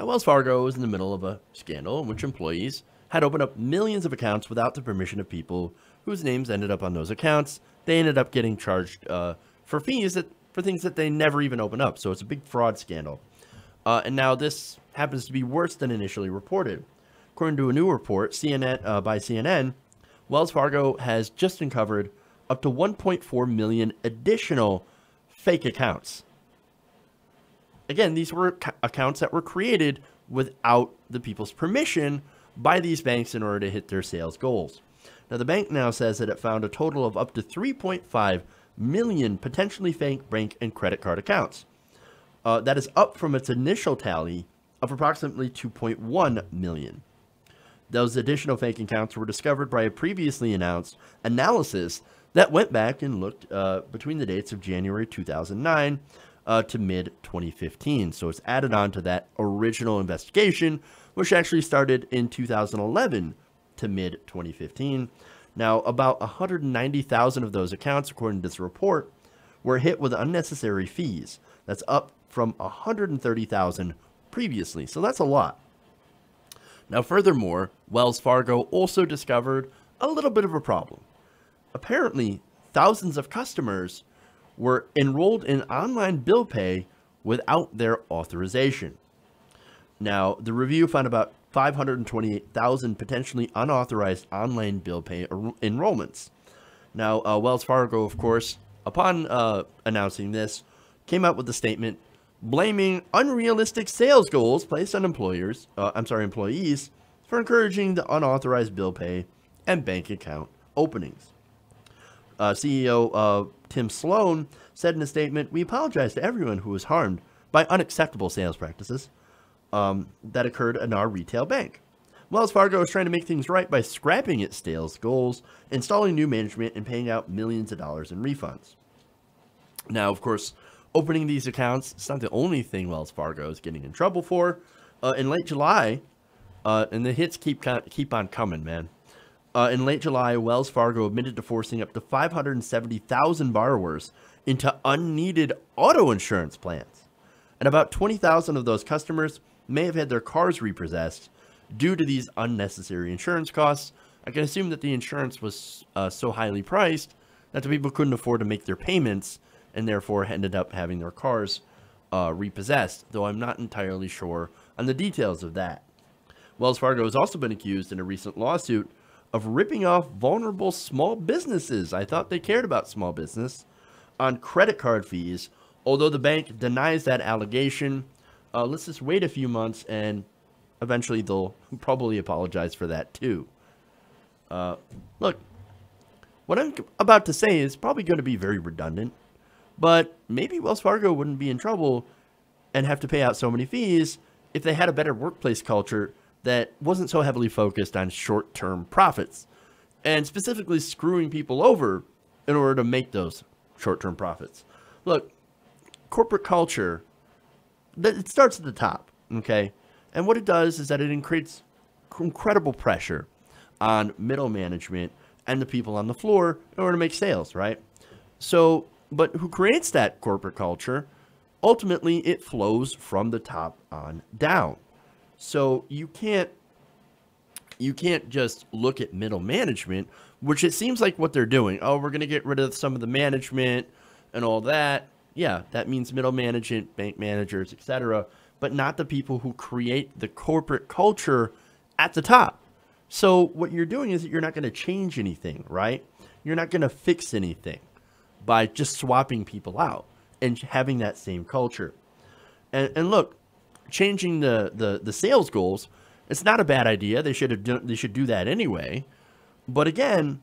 Now, Wells Fargo was in the middle of a scandal in which employees had opened up millions of accounts without the permission of people whose names ended up on those accounts. They ended up getting charged for fees for things that they never even opened up. So it's a big fraud scandal. And now this happens to be worse than initially reported. According to a new report by CNN, Wells Fargo has just uncovered up to 1.4 million additional fake accounts. Again, these were accounts that were created without the people's permission by these banks in order to hit their sales goals. Now, the bank now says that it found a total of up to 3.5 million potentially fake bank and credit card accounts. That is up from its initial tally of approximately 2.1 million. Those additional fake accounts were discovered by a previously announced analysis that went back and looked between the dates of January 2009 to mid-2015. So it's added on to that original investigation, which actually started in 2011 to mid-2015. Now, about 190,000 of those accounts, according to this report, were hit with unnecessary fees. That's up from 130,000 previously. So that's a lot. Now, furthermore, Wells Fargo also discovered a little bit of a problem. Apparently, thousands of customers were enrolled in online bill pay without their authorization. Now, the review found about 528,000 potentially unauthorized online bill pay enrollments. Now, Wells Fargo, of course, upon announcing this, came out with a statement blaming unrealistic sales goals placed on employees for encouraging the unauthorized bill pay and bank account openings. CEO Tim Sloan said in a statement, "We apologize to everyone who was harmed by unacceptable sales practices that occurred in our retail bank. Wells Fargo is trying to make things right by scrapping its sales goals, installing new management, and paying out millions of dollars in refunds." Now, of course, opening these accounts, it's not the only thing Wells Fargo is getting in trouble for. In late July, and the hits keep on coming, man. In late July, Wells Fargo admitted to forcing up to 570,000 borrowers into unneeded auto insurance plans. And about 20,000 of those customers may have had their cars repossessed due to these unnecessary insurance costs. I can assume that the insurance was so highly priced that the people couldn't afford to make their payments and therefore ended up having their cars repossessed, though I'm not entirely sure on the details of that. Wells Fargo has also been accused in a recent lawsuit of ripping off vulnerable small businesses. I thought they cared about small business on credit card fees, although the bank denies that allegation. Let's just wait a few months and eventually they'll probably apologize for that too. Look, what I'm about to say is probably going to be very redundant, but maybe Wells Fargo wouldn't be in trouble and have to pay out so many fees if they had a better workplace culture that wasn't so heavily focused on short-term profits and specifically screwing people over in order to make those short-term profits. Look, corporate culture, it starts at the top, okay? And what it does is that it creates incredible pressure on middle management and the people on the floor in order to make sales, right? So, but who creates that corporate culture? Ultimately, it flows from the top on down. So you can't just look at middle management, which it seems like what they're doing. Oh, we're going to get rid of some of the management and all that. Yeah, that means middle management, bank managers, etc., but not the people who create the corporate culture at the top. So what you're doing is that you're not going to change anything, right? You're not going to fix anything by just swapping people out and having that same culture. And look, changing the sales goals, it's not a bad idea. They should do that anyway. But again,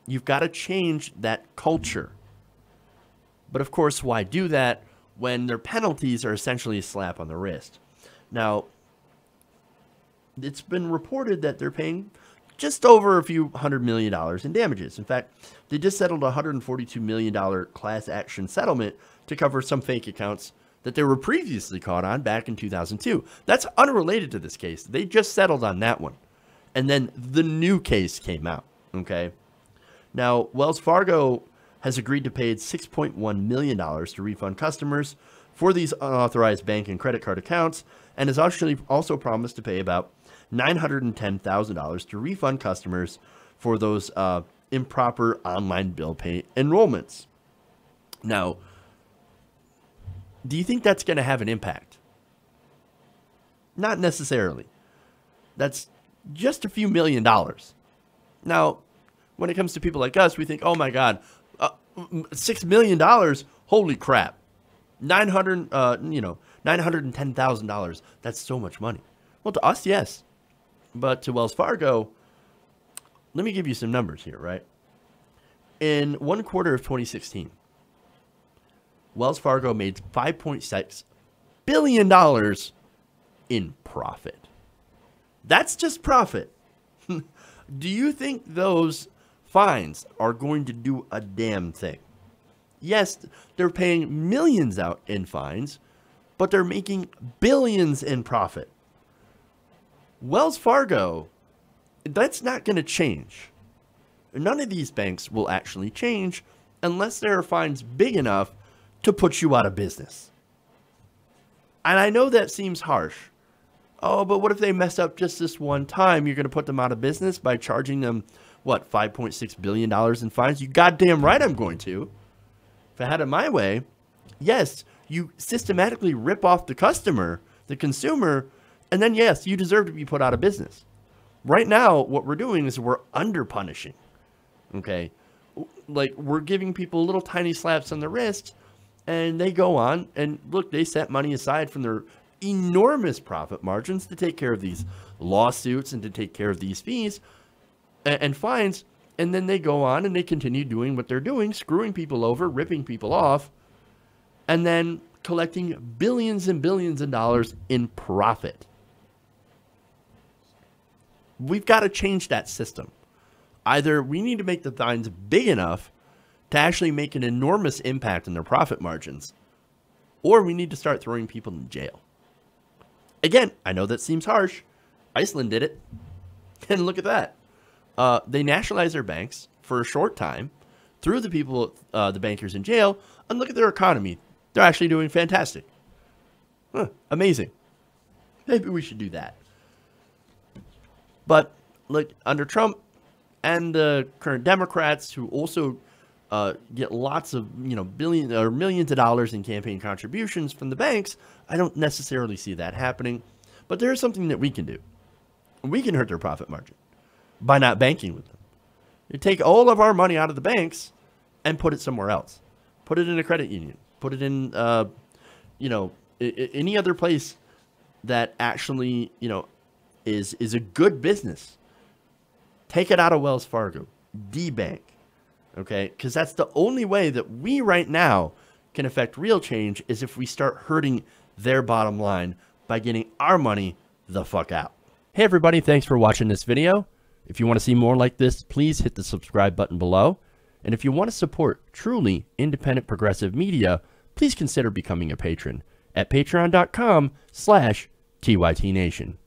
you've got to change that culture. But of course, why do that when their penalties are essentially a slap on the wrist? Now, it's been reported that they're paying just over a few $100 million in damages. In fact, they just settled a $142 million class action settlement to cover some fake accounts that they were previously caught on back in 2002. That's unrelated to this case. They just settled on that one. And then the new case came out, okay? Now, Wells Fargo has agreed to pay $6.1 million to refund customers for these unauthorized bank and credit card accounts and has actually also promised to pay about $910,000 to refund customers for those improper online bill pay enrollments. Now, do you think that's going to have an impact? Not necessarily. That's just a few $1,000,000. Now, when it comes to people like us, we think, oh my God, $6 million, holy crap. $910,000, that's so much money. Well, to us, yes. But to Wells Fargo, let me give you some numbers here, right? In one quarter of 2016, Wells Fargo made $5.6 billion in profit. That's just profit. Do you think those fines are going to do a damn thing? Yes, they're paying millions out in fines, but they're making billions in profit. Wells Fargo, that's not going to change. None of these banks will actually change unless there are fines big enough to put you out of business. And I know that seems harsh. Oh, but what if they mess up just this one time? You're going to put them out of business by charging them, what, $5.6 billion in fines? You goddamn right I'm going to. If I had it my way, yes, you systematically rip off the customer, the consumer, and then yes, you deserve to be put out of business. Right now, what we're doing is we're under punishing. Okay? Like, we're giving people little tiny slaps on the wrist, and they go on, and look, they set money aside from their enormous profit margins to take care of these lawsuits and to take care of these fees and fines, and then they go on and they continue doing what they're doing, screwing people over, ripping people off, and then collecting billions and billions of dollars in profit. We've got to change that system. Either we need to make the fines big enough to actually make an enormous impact on their profit margins, or we need to start throwing people in jail. Again, I know that seems harsh. Iceland did it. And look at that. They nationalized their banks for a short time, threw the people, the bankers in jail, and look at their economy. They're actually doing fantastic. Amazing. Maybe we should do that. But look, under Trump and the current Democrats, who also get lots of, billions or millions of dollars in campaign contributions from the banks, I don't necessarily see that happening. But there is something that we can do. We can hurt their profit margin by not banking with them. You take all of our money out of the banks and put it somewhere else. Put it in a credit union. Put it in, any other place that actually, is a good business. Take it out of Wells Fargo. Debank. Okay? Because that's the only way that we right now can affect real change, is if we start hurting their bottom line by getting our money the fuck out. Hey everybody, thanks for watching this video. If you want to see more like this, please hit the subscribe button below. And if you want to support truly independent progressive media, please consider becoming a patron at patreon.com/TYTNation.